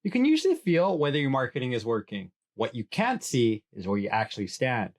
You can usually feel whether your marketing is working. What you can't see is where you actually stand.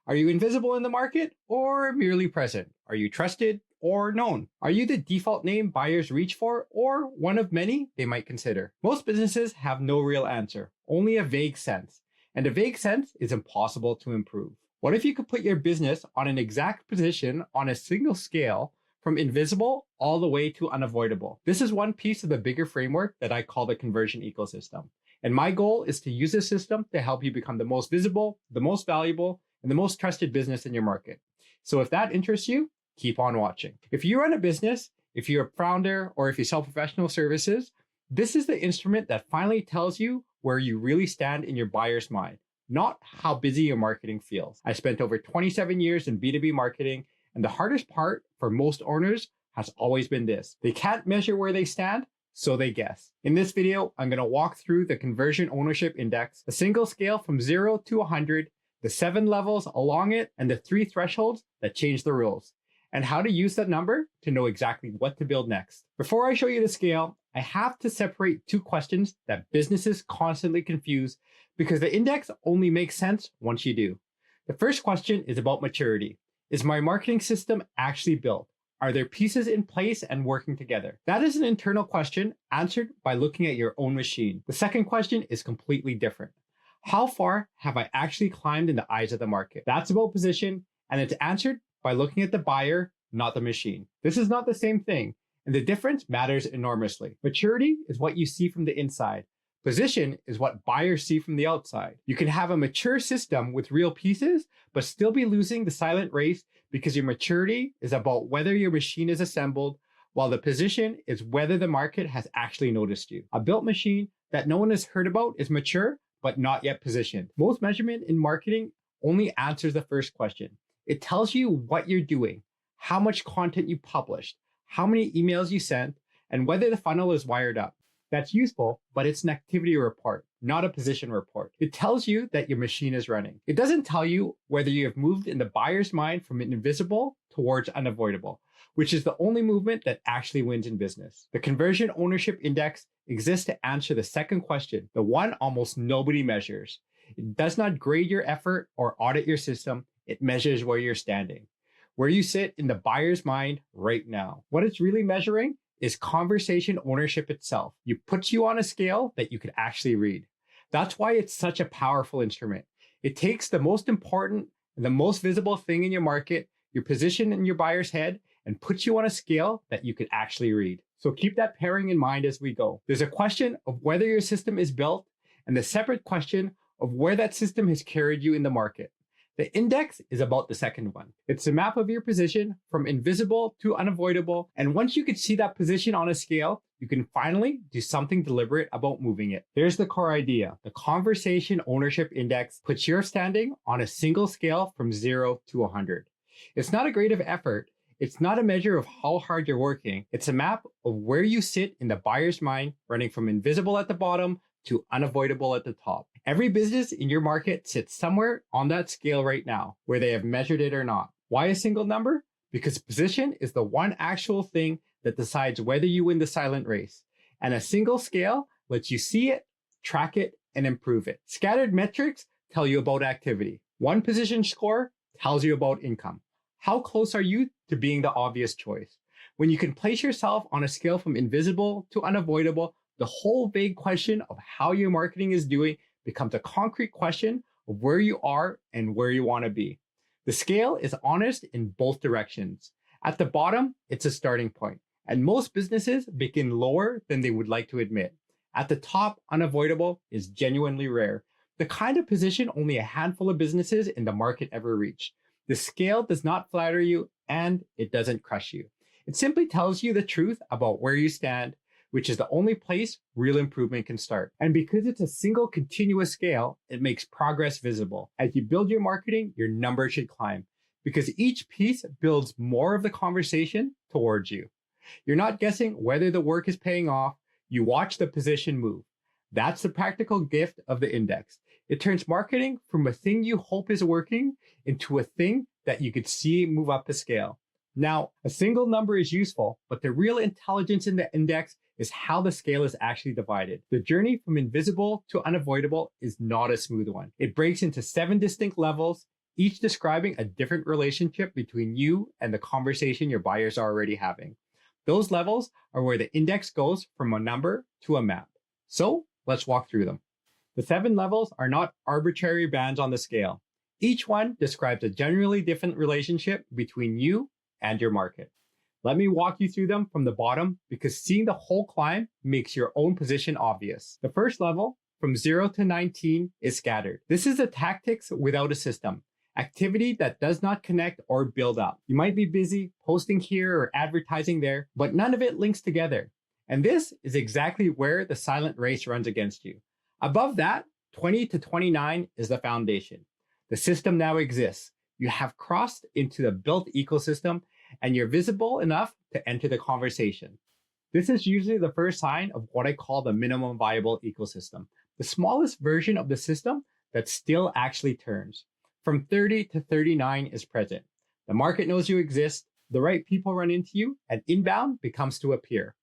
Are you invisible in the market or merely present? Are you trusted or known? Are you the default name buyers reach for or one of many they might consider? Most businesses have no real answer, only a vague sense. And a vague sense is impossible to improve. What if you could put your business on an exact position on a single scale from invisible all the way to unavoidable? This is one piece of the bigger framework that I call the conversion ecosystem. And my goal is to use this system to help you become the most visible, the most valuable, and the most trusted business in your market. So if that interests you, keep on watching. If you run a business, if you're a founder, or if you sell professional services, this is the instrument that finally tells you where you really stand in your buyer's mind, not how busy your marketing feels. I spent over 27 years in B2B marketing, and the hardest part for most owners has always been this. They can't measure where they stand, so they guess. In this video, I'm going to walk through the Conversion Ownership Index, a single scale from 0 to 100, the 7 levels along it, and the 3 thresholds that change the rules, and how to use that number to know exactly what to build next. Before I show you the scale, I have to separate 2 questions that businesses constantly confuse because the index only makes sense once you do. The first question is about maturity. Is my marketing system actually built? Are there pieces in place and working together? That is an internal question answered by looking at your own machine. The second question is completely different. How far have I actually climbed in the eyes of the market? That's about position, and it's answered by looking at the buyer, not the machine. This is not the same thing, and the difference matters enormously. Maturity is what you see from the inside. Position is what buyers see from the outside. You can have a mature system with real pieces, but still be losing the silent race because your maturity is about whether your machine is assembled, while the position is whether the market has actually noticed you. A built machine that no one has heard about is mature, but not yet positioned. Most measurement in marketing only answers the first question. It tells you what you're doing, how much content you published, how many emails you sent, and whether the funnel is wired up. That's useful, but it's an activity report, not a position report. It tells you that your machine is running. It doesn't tell you whether you have moved in the buyer's mind from invisible towards unavoidable, which is the only movement that actually wins in business. The Conversion Ownership Index exists to answer the second question, the one almost nobody measures. It does not grade your effort or audit your system. It measures where you're standing, where you sit in the buyer's mind right now. What it's really measuring is conversation ownership itself. It puts you on a scale that you can actually read. That's why it's such a powerful instrument. It takes the most important and the most visible thing in your market, your position in your buyer's head, and puts you on a scale that you can actually read. So keep that pairing in mind as we go. There's a question of whether your system is built and the separate question of where that system has carried you in the market. The index is about the second one. It's a map of your position from invisible to unavoidable. And once you can see that position on a scale, you can finally do something deliberate about moving it. Here's the core idea. The Conversation Ownership Index puts your standing on a single scale from 0 to 100. It's not a grade of effort. It's not a measure of how hard you're working. It's a map of where you sit in the buyer's mind, running from invisible at the bottom to unavoidable at the top. Every business in your market sits somewhere on that scale right now, where they have measured it or not. Why a single number? Because position is the one actual thing that decides whether you win the silent race. And a single scale lets you see it, track it, and improve it. Scattered metrics tell you about activity. One position score tells you about income. How close are you to being the obvious choice? When you can place yourself on a scale from invisible to unavoidable, the whole vague question of how your marketing is doing becomes a concrete question of where you are and where you want to be. The scale is honest in both directions. At the bottom, it's a starting point, and most businesses begin lower than they would like to admit. At the top, unavoidable is genuinely rare, the kind of position only a handful of businesses in the market ever reach. The scale does not flatter you, and it doesn't crush you. It simply tells you the truth about where you stand, which is the only place real improvement can start. And because it's a single continuous scale, it makes progress visible. As you build your marketing, your numbers should climb because each piece builds more of the conversation towards you. You're not guessing whether the work is paying off. You watch the position move. That's the practical gift of the index. It turns marketing from a thing you hope is working into a thing that you could see move up the scale. Now, a single number is useful, but the real intelligence in the index is how the scale is actually divided. The journey from invisible to unavoidable is not a smooth one. It breaks into 7 distinct levels, each describing a different relationship between you and the conversation your buyers are already having. Those levels are where the index goes from a number to a map. So let's walk through them. The 7 levels are not arbitrary bands on the scale. Each one describes a generally different relationship between you and your market. Let me walk you through them from the bottom because seeing the whole climb makes your own position obvious. The first level, from 0 to 19, is scattered. This is the tactics without a system. Activity that does not connect or build up. You might be busy posting here or advertising there, but none of it links together. And this is exactly where the silent race runs against you. Above that, 20 to 29 is the foundation. The system now exists. You have crossed into the built ecosystem and you're visible enough to enter the conversation. This is usually the first sign of what I call the minimum viable ecosystem, the smallest version of the system that still actually turns. From 30 to 39 is present. The market knows you exist, the right people run into you, and inbound becomes to appear.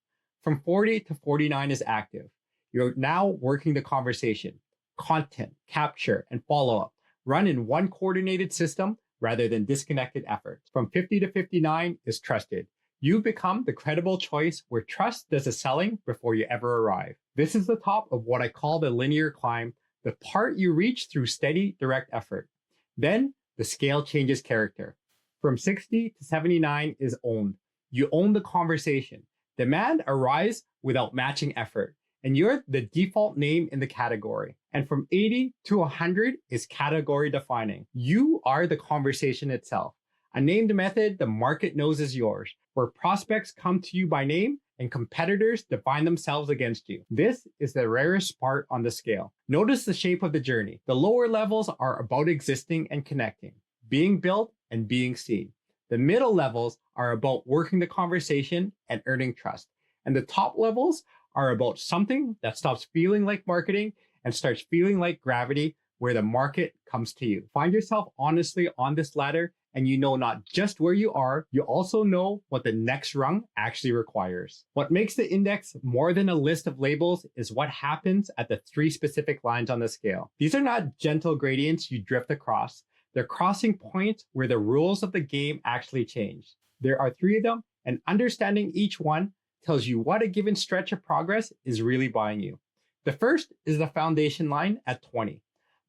From 40 to 49 is active. You're now working the conversation. Content, capture, and follow-up run in one coordinated system rather than disconnected efforts. From 50 to 59 is trusted. You've become the credible choice where trust does the selling before you ever arrive. This is the top of what I call the linear climb, the part you reach through steady, direct effort. Then the scale changes character. From 60 to 79 is owned. You own the conversation. Demand arrives without matching effort, and you're the default name in the category. And from 80 to 100 is category defining. You are the conversation itself. A named method the market knows is yours, where prospects come to you by name and competitors define themselves against you. This is the rarest part on the scale. Notice the shape of the journey. The lower levels are about existing and connecting, being built and being seen. The middle levels are about working the conversation and earning trust. And the top levels are about something that stops feeling like marketing and starts feeling like gravity, where the market comes to you. Find yourself honestly on this ladder, and you know not just where you are, you also know what the next rung actually requires. What makes the index more than a list of labels is what happens at the 3 specific lines on the scale. These are not gentle gradients you drift across. They're crossing points where the rules of the game actually change. There are 3 of them, and understanding each one tells you what a given stretch of progress is really buying you. The first is the foundation line at 20.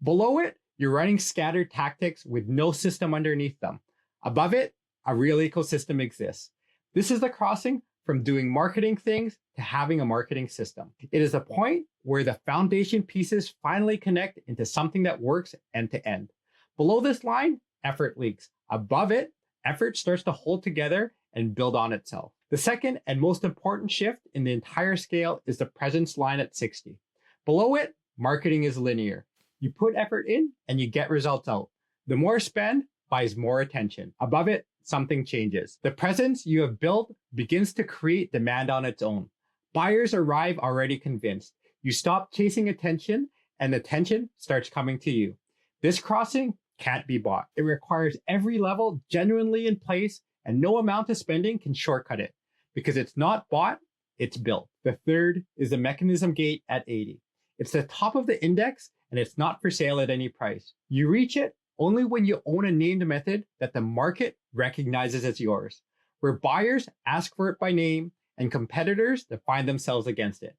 Below it, you're running scattered tactics with no system underneath them. Above it, a real ecosystem exists. This is the crossing from doing marketing things to having a marketing system. It is a point where the foundation pieces finally connect into something that works end to end. Below this line, effort leaks. Above it, effort starts to hold together and build on itself. The second and most important shift in the entire scale is the presence line at 60. Below it, marketing is linear. You put effort in and you get results out. The more spend buys more attention. Above it, something changes. The presence you have built begins to create demand on its own. Buyers arrive already convinced. You stop chasing attention and attention starts coming to you. This crossing can't be bought. It requires every level genuinely in place, and no amount of spending can shortcut it because it's not bought, it's built. The third is the mechanism gate at 80. It's the top of the index and it's not for sale at any price. You reach it only when you own a named method that the market recognizes as yours, where buyers ask for it by name and competitors define themselves against it.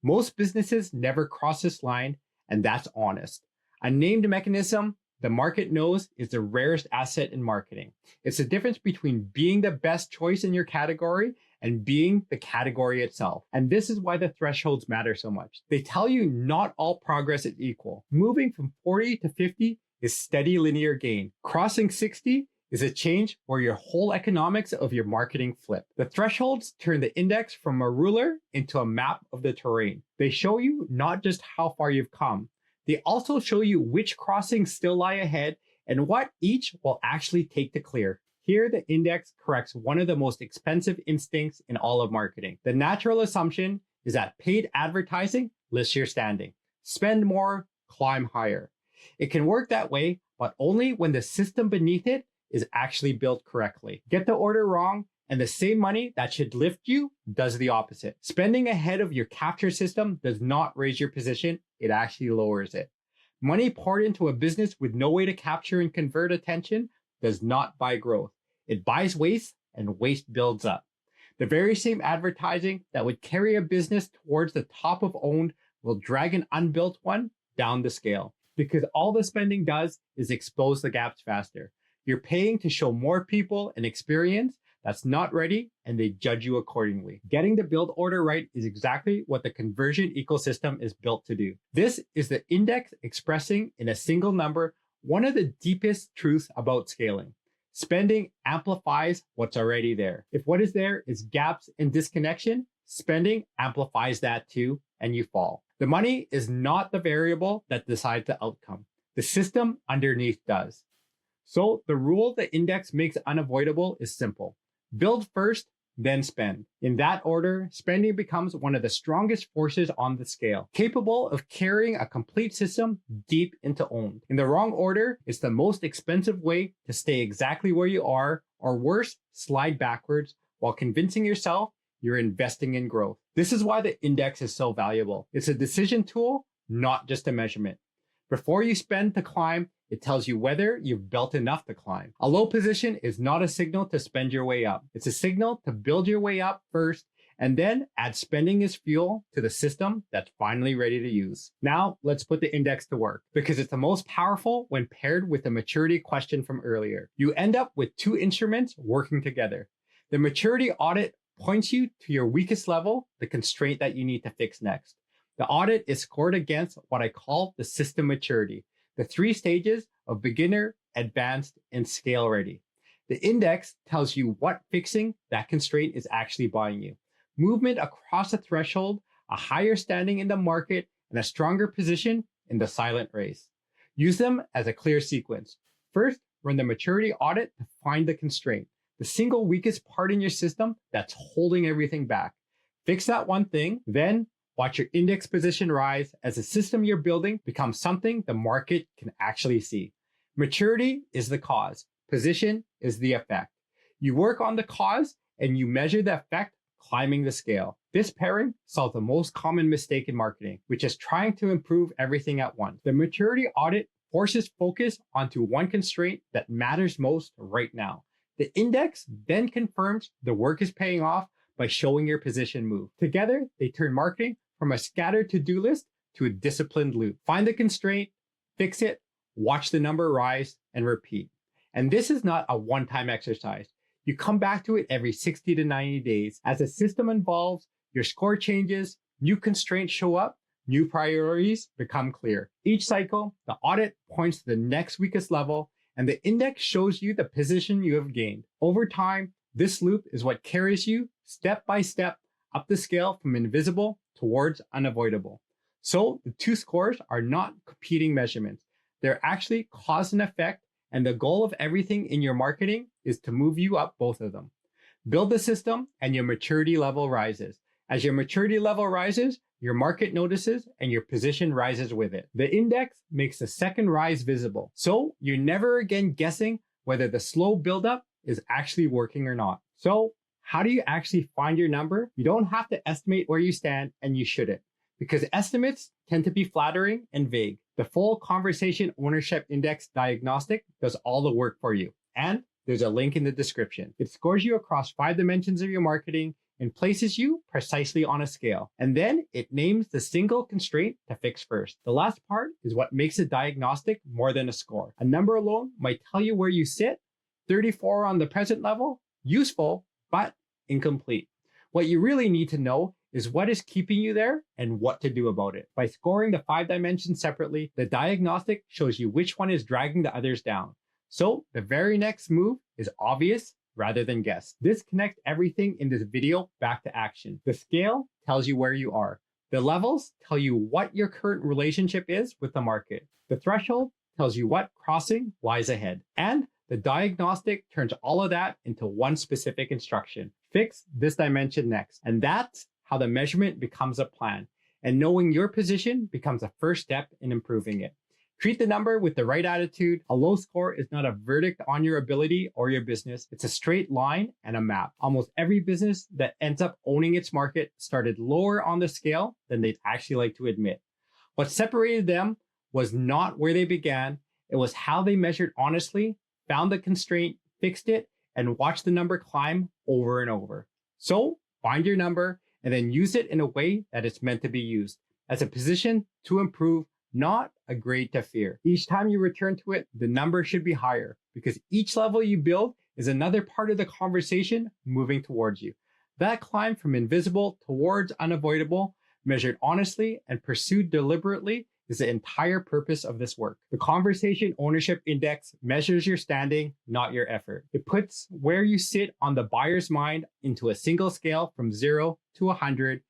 Most businesses never cross this line, and that's honest. A named mechanism the market knows is the rarest asset in marketing. It's the difference between being the best choice in your category and being the category itself. And this is why the thresholds matter so much. They tell you not all progress is equal. Moving from 40 to 50 is steady linear gain. Crossing 60 is a change where your whole economics of your marketing flip. The thresholds turn the index from a ruler into a map of the terrain. They show you not just how far you've come, they also show you which crossings still lie ahead and what each will actually take to clear. Here, the index corrects one of the most expensive instincts in all of marketing. The natural assumption is that paid advertising lifts your standing. Spend more, climb higher. It can work that way, but only when the system beneath it is actually built correctly. Get the order wrong, And the same money that should lift you does the opposite. Spending ahead of your capture system does not raise your position, it actually lowers it. Money poured into a business with no way to capture and convert attention does not buy growth. It buys waste, and waste builds up. The very same advertising that would carry a business towards the top of owned will drag an unbuilt one down the scale, because all the spending does is expose the gaps faster. You're paying to show more people an experience that's not ready, and they judge you accordingly. Getting the build order right is exactly what the conversion ecosystem is built to do. This is the index expressing in a single number one of the deepest truths about scaling. Spending amplifies what's already there. If what is there is gaps and disconnection, spending amplifies that too, and you fall. The money is not the variable that decides the outcome. The system underneath does. So the rule the index makes unavoidable is simple. Build first, then spend. In that order, spending becomes one of the strongest forces on the scale, capable of carrying a complete system deep into owned. In the wrong order, it's the most expensive way to stay exactly where you are, or worse, slide backwards while convincing yourself you're investing in growth. This is why the index is so valuable. It's a decision tool, not just a measurement. Before you spend to climb, it tells you whether you've built enough to climb. A low position is not a signal to spend your way up. It's a signal to build your way up first, and then add spending as fuel to the system that's finally ready to use. Now, let's put the index to work, because it's the most powerful when paired with the maturity question from earlier. You end up with two instruments working together. The maturity audit points you to your weakest level, the constraint that you need to fix next. The audit is scored against what I call the system maturity, the three stages of beginner, advanced, and scale ready. The index tells you what fixing that constraint is actually buying you. Movement across a threshold, a higher standing in the market, and a stronger position in the silent race. Use them as a clear sequence. First, run the maturity audit to find the constraint, the single weakest part in your system that's holding everything back. Fix that one thing, then watch your index position rise as the system you're building becomes something the market can actually see. Maturity is the cause. Position is the effect. You work on the cause and you measure the effect climbing the scale. This pairing solves the most common mistake in marketing, which is trying to improve everything at once. The maturity audit forces focus onto one constraint that matters most right now. The index then confirms the work is paying off by showing your position move. Together, they turn marketing from a scattered to-do list to a disciplined loop. Find the constraint, fix it, watch the number rise, and repeat. And this is not a one-time exercise. You come back to it every 60 to 90 days. As the system evolves, your score changes, new constraints show up, new priorities become clear. Each cycle, the audit points to the next weakest level, and the index shows you the position you have gained. Over time, this loop is what carries you step by step up the scale from invisible towards unavoidable. So the two scores are not competing measurements. They're actually cause and effect, and the goal of everything in your marketing is to move you up both of them. Build the system and your maturity level rises. As your maturity level rises, your market notices and your position rises with it. The index makes the second rise visible. So you're never again guessing whether the slow buildup is actually working or not. So how do you actually find your number? You don't have to estimate where you stand, and you shouldn't, because estimates tend to be flattering and vague. The full Conversation Ownership Index diagnostic does all the work for you, and there's a link in the description. It scores you across 5 dimensions of your marketing and places you precisely on a scale. And then it names the single constraint to fix first. The last part is what makes a diagnostic more than a score. A number alone might tell you where you sit, 34 on the present level, useful, but incomplete. What you really need to know is what is keeping you there and what to do about it. By scoring the 5 dimensions separately, the diagnostic shows you which one is dragging the others down. So the very next move is obvious rather than guess. This connects everything in this video back to action. The scale tells you where you are. The levels tell you what your current relationship is with the market. The threshold tells you what crossing lies ahead. And the diagnostic turns all of that into one specific instruction. Fix this dimension next. And that's how the measurement becomes a plan. And knowing your position becomes a first step in improving it. Treat the number with the right attitude. A low score is not a verdict on your ability or your business. It's a straight line and a map. Almost every business that ends up owning its market started lower on the scale than they'd actually like to admit. What separated them was not where they began. It was how they measured honestly, found the constraint, fixed it, and watched the number climb over and over. So find your number and then use it in a way that it's meant to be used, as a position to improve, not a grade to fear. Each time you return to it, the number should be higher, because each level you build is another part of the conversation moving towards you. That climb from invisible towards unavoidable, measured honestly and pursued deliberately, is the entire purpose of this work. The Conversation Ownership Index measures your standing, not your effort. It puts where you sit on the buyer's mind into a single scale from 0 to 100,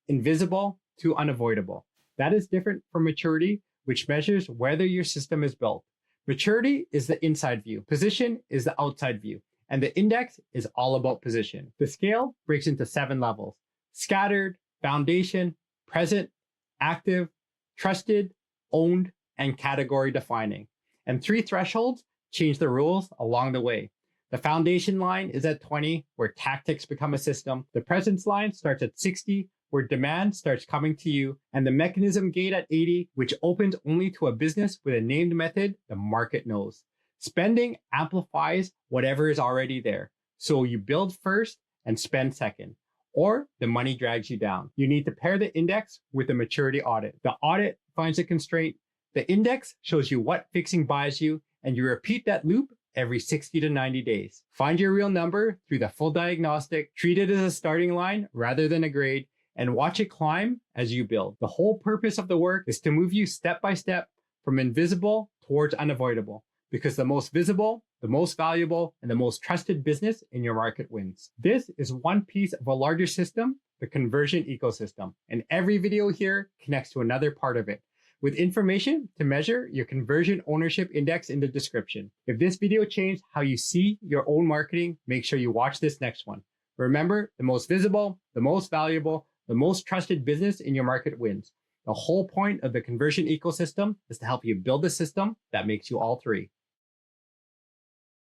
invisible to unavoidable. That is different from maturity, which measures whether your system is built. Maturity is the inside view. Position is the outside view. And the index is all about position. The scale breaks into 7 levels: scattered, foundation, present, active, trusted, owned, and category defining. And 3 thresholds change the rules along the way. The foundation line is at 20, where tactics become a system. The presence line starts at 60, where demand starts coming to you. And the mechanism gate at 80, which opens only to a business with a named method the market knows. Spending amplifies whatever is already there. So you build first and spend second, or the money drags you down. You need to pair the index with a maturity audit. The audit finds a constraint. The index shows you what fixing buys you, and you repeat that loop every 60 to 90 days. Find your real number through the full diagnostic, treat it as a starting line rather than a grade, and watch it climb as you build. The whole purpose of the work is to move you step by step from invisible towards unavoidable, because the most visible, the most valuable, and the most trusted business in your market wins. This is one piece of a larger system, the conversion ecosystem, and every video here connects to another part of it, with information to measure your conversion ownership index in the description. If this video changed how you see your own marketing, make sure you watch this next one. Remember, the most visible, the most valuable, the most trusted business in your market wins. The whole point of the conversion ecosystem is to help you build a system that makes you all 3.